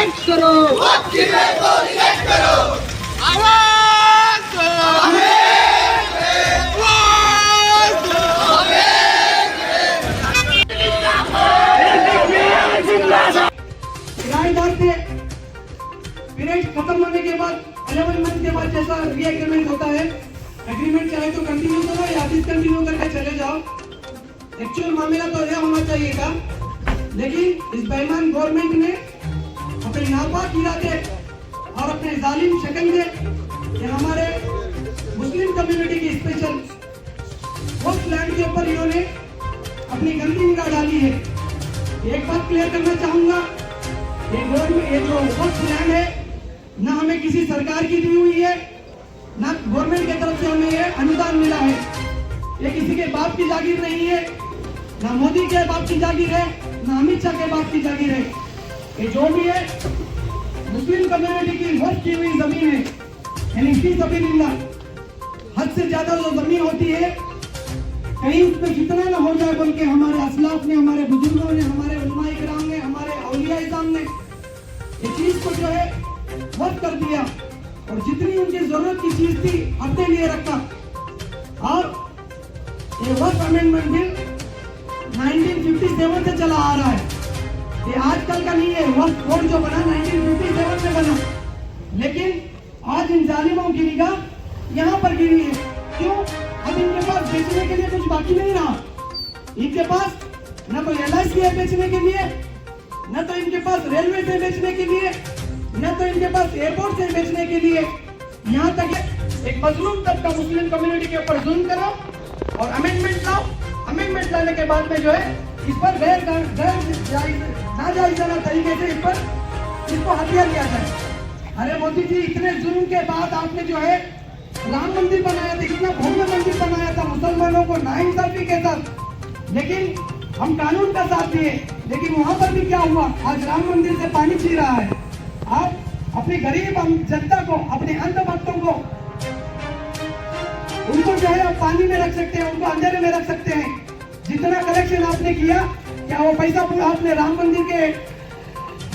Reject करो, वक्त की रेल को रिजेक्ट करो। आवाज दो, किराएदार थे, पीरियड खत्म होने के बाद 11 मंथ के बाद जैसा री एग्रीमेंट होता है, एग्रीमेंट चाहे तो कंटिन्यू करो या डिसकंटिन्यू करके चले जाओ। एक्चुअल मामला तो यह होना चाहिए था, लेकिन इस बेईमान गवर्नमेंट ने अपने नापाक इरादे और अपने जालिम शक्ल में ये हमारे मुस्लिम कम्युनिटी की स्पेशल वक्त लैंड के ऊपर इन्होंने अपनी गंदी निगाह डाली है। एक बात क्लियर करना चाहूंगा, ये जो वक्त लैंड है ना हमें किसी सरकार की दी हुई है, ना गवर्नमेंट की तरफ से हमें ये अनुदान मिला है। ये किसी के बाप की जागीर नहीं है, ना मोदी के बाप की जागीर है, ना अमित शाह के बाप की जागीर है। ये जो भी है मुस्लिम कम्युनिटी की वक्त की हुई जमीन है, यानी फी सबिलिल्लाह। हद से ज्यादा जो जमीन होती है कहीं उसमें जितना ना हो जाए, बल्कि हमारे असलाफ ने, हमारे बुजुर्गों ने, हमारे उलमाए किराम ने, हमारे औलिया इज़ाम ने ये चीज को जो है वक्त कर दिया और जितनी उनकी जरूरत की चीज थी अपने लिए रखा। और ये वक्त अमेंडमेंट बिल 1957 से चला आ रहा है, ये आजकल का नहीं है। वक्त बोर्ड जो बना 1957 में बना, लेकिन आज इन जालिमों की निगाह यहाँ पर गिरी है। क्यों? अब इनके पास बेचने के लिए कुछ बाकी नहीं रहा। इनके पास न तो LIC है बेचने के लिए, न तो इनके पास रेलवे से बेचने के लिए, न तो इनके पास एयरपोर्ट से बेचने के लिए। यहाँ तक एक मजलूम तबका मुस्लिम कम्युनिटी के ऊपर जुल्म करो और अमेंडमेंट लाओ। अमेंडमेंट लाने के बाद में जो है इस पर नाजायज़ाना तरीके से इसको हत्या किया जाए। अरे मोदी जी, इतने जुल्म के बाद आपने जो है राम मंदिर बनाया था, इतना भव्य मंदिर बनाया था मुसलमानों को नाइंसाफी के साथ, लेकिन हम कानून का साथ दिए, लेकिन वहां पर भी क्या हुआ? आज राम मंदिर से पानी पी रहा है। आप अपनी गरीब जनता को, अपने अंध भक्तों को, उनको जो है आप पानी में रख सकते हैं, उनको अंधेरे में रख सकते हैं। जितना कलेक्शन आपने किया, क्या वो पैसा पूरा आपने राम मंदिर के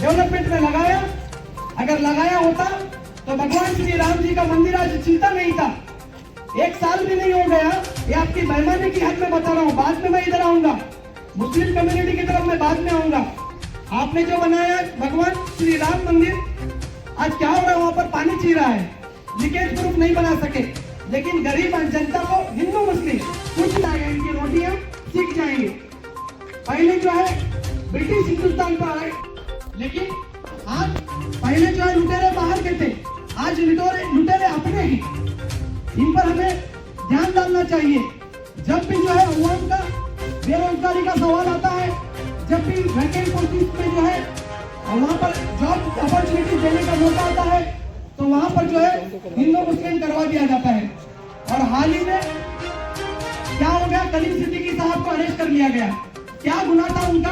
डेवलपमेंट में लगाया? अगर लगाया होता तो भगवान श्री राम जी का मंदिर आज चलता नहीं था। 1 साल भी नहीं हो गया। ये आपकी बेईमानी की हद में बता रहा हूँ। बाद में मैं इधर आऊंगा, मुस्लिम कम्युनिटी की तरफ मैं बाद में आऊंगा। आपने जो बनाया भगवान श्री राम मंदिर, आज क्या हो रहा है? वहां पर पानी ची रहा है, लीकेज प्रूफ नहीं बना सके। लेकिन गरीब जनता को, हिंदू मुस्लिम कुछ लाएगा, इनकी रोटियां सीख जाएंगे। पहले जो है ब्रिटिश हिंदुस्तान पर आए, लेकिन आज पहले जो है लुटेरे बाहर के थे, आज लुटेरे अपने ही। इन पर हमें ध्यान डालना चाहिए। जब भी जो है अवाम का बेरोजगारी का सवाल आता है, जब भी वैकेंट पोस्टिंग में जो है वहाँ पर जॉब अपॉर्चुनिटी देने का मौका आता है, तो वहाँ पर जो है हिंदू मुस्लिम करवा दिया जाता है। और हाल ही में क्या हो गया? कलीम सिद्दीकी साहब को अरेस्ट कर लिया गया। क्या गुनाह था उनका?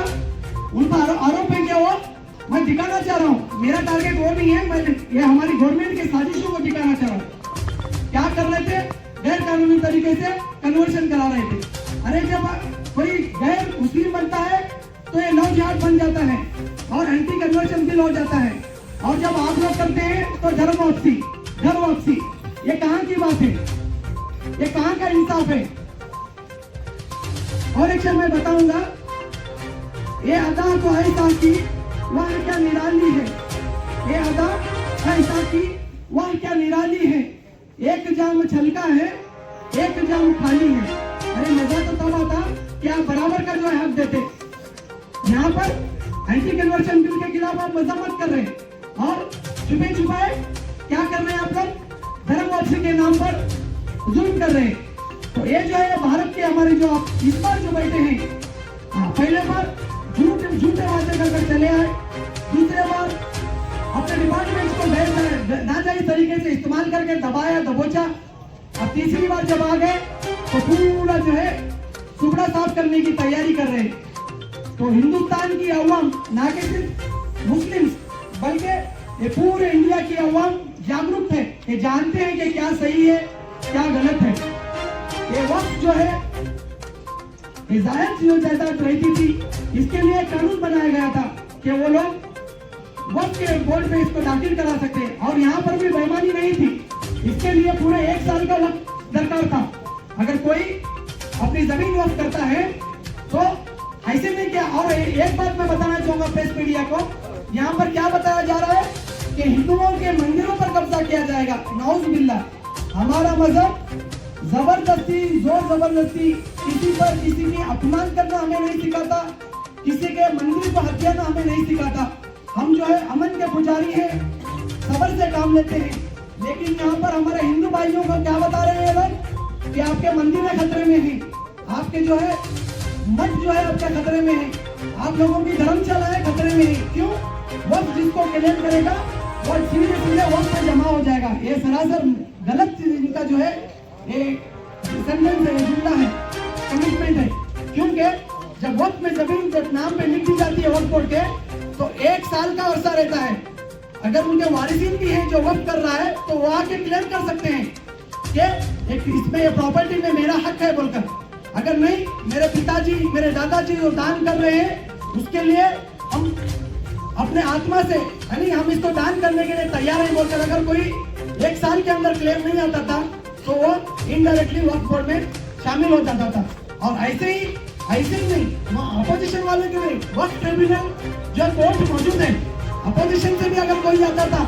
उनका आरोप है क्या? वो मैं दिखाना चाह रहा हूँ, मेरा टारगेट वो नहीं है, मैं ये हमारी गवर्नमेंट की साजिशों को दिखाना चाह रहा हूँ। क्या कर रहे थे? गैर कानूनी तरीके से कन्वर्शन करा रहे थे। अरे जब कोई गैर मुस्लिम बनता है तो ये लव जिहाद बन जाता है और एंटी कन्वर्शन बिल हो जाता है। और जब आप लोग करते हैं तो घर वापसी। ये कहाँ की बात है? ये कहाँ का इंसाफ है? और एक मैं बताऊंगा, ये अदा तो ऐसा की वह क्या निराली है। ये अदा ऐसा की वह क्या निराली है। एक जाम छलका है, एक जाम खाली है। अरे मजा तो तब आता कि आप बराबर का जो है हक देते। यहाँ पर एंटी कन्वर्शन बिल के खिलाफ आप मजम्मत कर रहे हैं और छुपे क्या कर रहे हैं? आप लोग धर्म वापसी के नाम पर जुल्म कर रहे हैं। तो ये जो है भारत के हमारे जो आप इस बार जो बैठे हैं, पहले बार झूठे वादे कर चले आए, दूसरे बार अपने डिपार्टमेंट्स को नाजायज तरीके से इस्तेमाल करके दबाया दबोचा। अब तीसरी बार जब आ गए तो पूरा जो है टुकड़ा साफ करने की तैयारी कर रहे हैं। तो हिंदुस्तान की अवाम, ना कि सिर्फ मुस्लिम बल्कि ये पूरे इंडिया की अवाम जागरूक है, ये जानते हैं कि क्या सही है क्या गलत है। ये वक्त जो है जायज जो जायदाद रहती थी, इसके लिए कानून बनाया गया था कि वो लोग वक्त के बोर्ड में इसको दाखिल करा सकते हैं। और यहाँ पर भी बेईमानी नहीं थी, इसके लिए पूरे 1 साल का वक्त दरकार था। अगर कोई अपनी जमीन वक्त करता है तो ऐसे नहीं क्या। और एक बात मैं बताना चाहूंगा प्रेस मीडिया को, यहाँ पर क्या बताया जा रहा है कि हिंदुओं के मंदिरों पर कब्जा किया जाएगा। नाउज़ बिल्लाह। हमारा मजहब जबरदस्ती, जोर जबरदस्ती किसी पर किसी की अपमान करना हमें नहीं सिखाता, किसी के मंदिर को हत्याना हमें नहीं सिखाता। हम जो है अमन के पुजारी हैं, सबर से काम लेते हैं। लेकिन यहाँ पर हमारे हिंदू भाइयों को क्या बता रहे हैं लोग कि आपके मंदिर खतरे में है, आपके जो है मठ जो है आपका खतरे में है, आप लोगों की धर्मशाला है खतरे में है। क्यों? वक्त जिसको क्लेम करेगा वो सीधे सीधे वक्त में जमा हो जाएगा। ये सरासर गलत इनका जो है ये सेंटेंस है, जुमला है, कमिटमेंट है। क्योंकि जब वक्त में जमीन जब नाम पे लिख दी जाती है वक्त बोर्ड के, तो 1 साल का अरसा रहता है। अगर उनके वारिसीन भी हैं जो वक्त कर रहा है तो वो आके क्लेम कर सकते हैं कि एक इसमें ये प्रॉपर्टी में मेरा हक है बोलकर। अगर नहीं, मेरे पिताजी मेरे दादाजी जो दान कर रहे हैं उसके लिए हम अपने आत्मा से यानी हम इसको दान करने के लिए तैयार हैं बोलकर अगर कोई 1 साल के अंदर क्लेम नहीं आता था तो वो इनडायरेक्टली वक्फ बोर्ड में शामिल हो जाता था। और ऐसे ही नहीं, अपोजिशन वाले के लिए वक्फ ट्रिब्यूनल जो कोर्ट मौजूद है, अपोजिशन से भी अगर कोई आता था,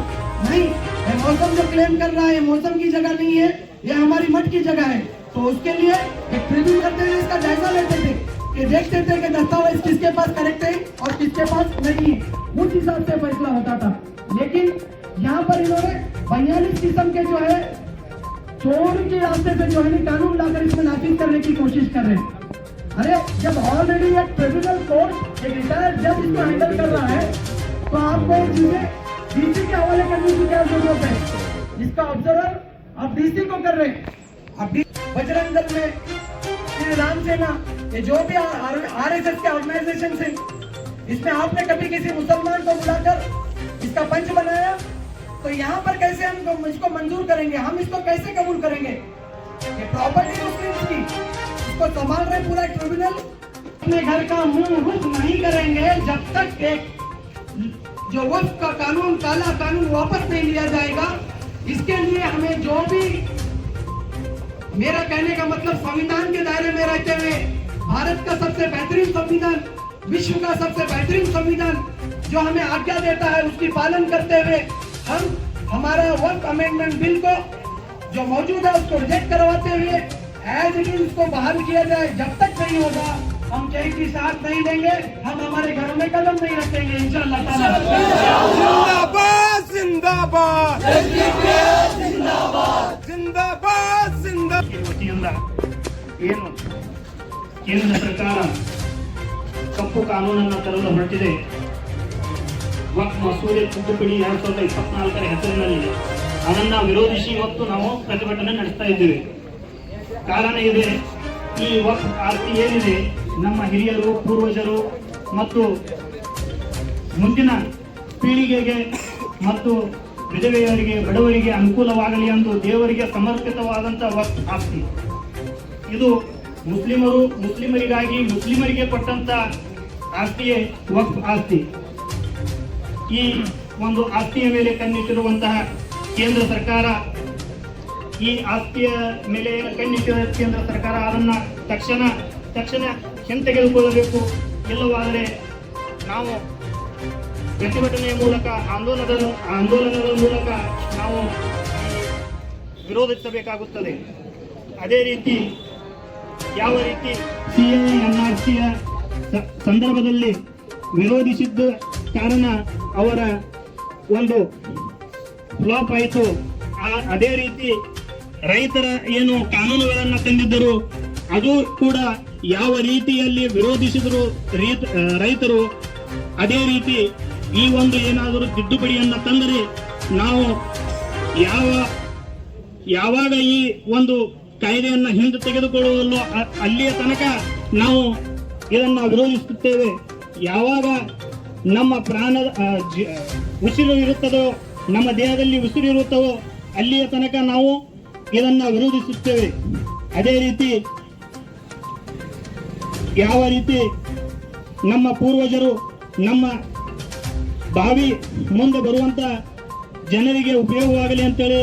नहीं ये मौसम जो क्लेम कर रहा है मौसम की जगह नहीं है, ये हमारी मठ की जगह है, तो उसके लिए एक ट्रिब्यून करते हुए इसका जायजा लेते थे कि देखते थे कि दस्तावेज किसके पास करेक्ट है और किसके पास नहीं है, उस हिसाब से फैसला होता था। लेकिन यहाँ पर इन्होंने 42 किस्म के जो है चोर के रास्ते से जो है कानून लाकर इसमें नाफिज करने की कोशिश कर रहे हैं। अरे जब ऑलरेडी एक ट्रिब्यूनल कोर्ट एक रिटायर्ड जज इसको हैंडल कर रहा है तो आपको चीजें डीसी के हवाले करने की क्या जरूरत है? इसका ऑब्जर्वर आप डीसी को कर रहे हैं। अब बजरंग दल में श्री राम सेना ये जो भी आरएसएस के ऑर्गेनाइजेशन है, इसमें आपने कभी किसी मुसलमान को बुलाकर इसका पंच बनाया? तो यहाँ पर कैसे हम इसको मंजूर करेंगे? हम इसको कैसे कबूल करेंगे? ये प्रॉपर्टी मुस्लिम्स की, इसको संभाल रहे पूरा ट्रिब्यूनल। अपने घर का मुंह रुख नहीं करेंगे जब तक एक जो वक्फ का कानून, काला कानून वापस नहीं लिया जाएगा। इसके लिए हमें जो भी, मेरा कहने का मतलब संविधान के दायरे में रहते हुए भारत का सबसे बेहतरीन संविधान, विश्व का सबसे बेहतरीन संविधान जो हमें आज्ञा देता है उसकी पालन करते हुए हम हमारा वक्फ अमेंडमेंट बिल को जो मौजूद है उसको रिजेक्ट करवाते हुए एज इट इज उसको बहाल किया जाए। जब तक नहीं होगा हम कहीं की साथ नहीं देंगे, हम हमारे घरों में कदम नहीं रखेंगे इंशाअल्लाह ताला। जिंदाबाद जिंदाबाद जिंदाबाद जिंदाबाद। ವತಿಯಿಂದ ಏನು ಕೇಂದ್ರ ಸರ್ಕಾರ ಕಪ್ಪು ಕಾನೂನನ್ನು ತರಲು ಹೊರಟಿದೆ, ವಕ್ಫ್ ಮಸೂದೆ ತಿದ್ದುಪಡಿ 2024ರ ಹೆಸರಿನಲ್ಲಿ ಅದನ್ನು ವಿರೋಧಿಸಿ ಇವತ್ತು ನಾವು ಪ್ರತಿಭಟನೆ ನಡೆಸ್ತಾ ಇದ್ದೇವೆ. ಕಾರಣ ಇದೆ, ಈ ವಕ್ಫ್ ಆಸ್ತಿ ಏನಿದೆ ನಮ್ಮ ಹಿರಿಯರು, ಪೂರ್ವಜರು ಮತ್ತು ಮುಂದಿನ ಪೀಳಿಗೆಗೆ ಮತ್ತು ವಿಧವೆಯರಿಗೆ, ಬಡವರಿಗೆ ಅನುಕೂಲವಾಗಲಿ ಎಂದು ದೇವರಿಗೆ ಸಮರ್ಪಿತವಾದಂಥ ವಕ್ಫ್ ಆಸ್ತಿ. ಇದು ಮುಸ್ಲಿಮರಿಗಾಗಿ ಮುಸ್ಲಿಮರಿಗೆ ಕೊಟ್ಟಂತ ಆಸ್ತಿಯೇ ವಕ್ಫ್ ಆಸ್ತಿ. ಈ ಒಂದು ಆಸ್ತಿಯ ಮೇಲೆ ಕಣ್ಣಿಟ್ಟಿರುವಂತಹ ಕೇಂದ್ರ ಸರ್ಕಾರ, ಈ ಆಸ್ತಿಯ ಮೇಲೆ ಕಣ್ಣಿಟ್ಟಿರುವ ಕೇಂದ್ರ ಸರ್ಕಾರ ಅದನ್ನ ತಕ್ಷಣ ಹಿಂತೆಗೆದುಕೊಳ್ಳಬೇಕು. ಇಲ್ಲವಾದರೆ ನಾವು ಪ್ರತಿಭಟನೆಯ ಮೂಲಕ, ಆಂದೋಲನದ ಮೂಲಕ ನಾವು ವಿರೋಧಿಸಬೇಕಾಗುತ್ತದೆ. ಅದೇ ರೀತಿ ಯಾವ ರೀತಿ ಸಿಎಎ ಎನ್ಆರ್ಸಿಯ ಸಂದರ್ಭದಲ್ಲಿ ವಿರೋಧಿಸಿದ್ದ ಕಾರಣ ಅವರ ಒಂದು ಫ್ಲಾಪ್ ಆಯಿತು, ಅದೇ ರೀತಿ ರೈತರ ಏನು ಕಾನೂನುಗಳನ್ನು ತಂದಿದ್ದರು ಅದು ಕೂಡ ಯಾವ ರೀತಿಯಲ್ಲಿ ವಿರೋಧಿಸಿದರು ರೈತರು, ಅದೇ ರೀತಿ ಈ ಒಂದು ಏನಾದರೂ ತಿದ್ದುಪಡಿಯನ್ನು ತಂದರೆ ನಾವು ಯಾವಾಗ ಈ ಒಂದು ಕಾಯ್ದೆಯನ್ನು ಹಿಂದೆ ತೆಗೆದುಕೊಳ್ಳುವುದಲ್ಲೋ ಅಲ್ಲಿಯ ತನಕ ನಾವು ಇದನ್ನು ವಿರೋಧಿಸುತ್ತೇವೆ. ಯಾವಾಗ ನಮ್ಮ ಪ್ರಾಣದ ಉಸಿರು ಇರುತ್ತದೋ, ನಮ್ಮ ದೇಹದಲ್ಲಿ ಉಸಿರು ಇರುತ್ತವೋ ಅಲ್ಲಿಯ ತನಕ ನಾವು ಇದನ್ನು ವಿರೋಧಿಸುತ್ತೇವೆ. ಅದೇ ರೀತಿ ಯಾವ ರೀತಿ ನಮ್ಮ ಪೂರ್ವಜರು ನಮ್ಮ ಭಾವಿ ಮುಂದೆ ಬರುವಂತ ಜನರಿಗೆ ಉಪಯೋಗವಾಗಲಿ ಅಂತೇಳಿ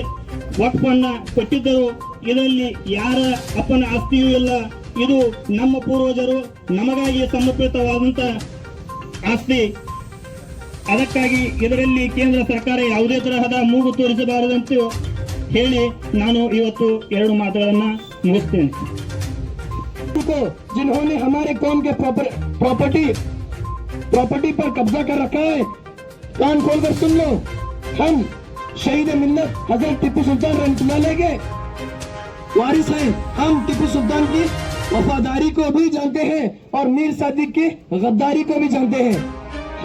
ವಕ್ಫನ್ನ ಕೊಟ್ಟಿದ್ದರು. ಇದರಲ್ಲಿ ಯಾರ ಅಪ್ಪನ ಆಸ್ತಿಯೂ ಇಲ್ಲ. ಇದು ನಮ್ಮ ಪೂರ್ವಜರು ನಮಗಾಗಿ ಸಮರ್ಪಿತವಾದಂತ ಆಸ್ತಿ. ಅದಕ್ಕಾಗಿ ಇದರಲ್ಲಿ ಕೇಂದ್ರ ಸರ್ಕಾರ ಯಾವುದೇ ತರಹದ ಮೂಗು ತೋರಿಸಬಾರದಂತ ಹೇಳಿ ನಾನು ಇವತ್ತು 2 ಮಾತುಗಳನ್ನ ಮುಗಿಸ್ತೇನೆ. जिन्होंने हमारे कौम के प्रॉपर्टी पर कब्जा कर रखा है, कान खोलकर सुन लो। हम शहीद मिल्लत हजरत टिप्पू सुल्तान रहमतुल्लाह के वारिस हैं। हम टिप्पू सुल्तान की वफादारी को भी जानते हैं और मीर सादिक की गद्दारी को भी जानते हैं।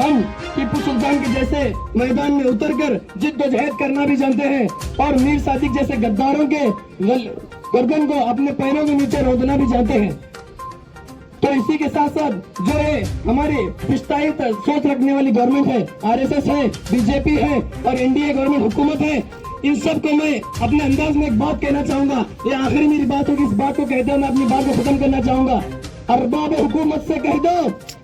हम टिप्पू सुल्तान के जैसे मैदान में उतरकर जिद्दोजहद करना भी जानते हैं और मीर सादिक जैसे गद्दारों के गर्दन को अपने पैरों के नीचे रोदना भी जानते हैं। तो इसी के साथ साथ जो है हमारी विस्तारित सोच रखने वाली गवर्नमेंट है, आरएसएस है, बीजेपी है और एनडीए गवर्नमेंट हुकूमत है, इन सब को मैं अपने अंदाज में एक बात कहना चाहूंगा। ये आखिरी मेरी बात होगी, इस बात को कहते हुए मैं अपनी बात को खत्म करना चाहूंगा। अरबाब हुकूमत से कह दो,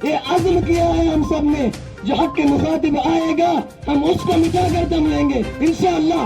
ये अज़्म किया है हम सब ने, जो हक के मुखातिब आएगा हम उसको मिटा कर दम लेंगे इंशाअल्लाह।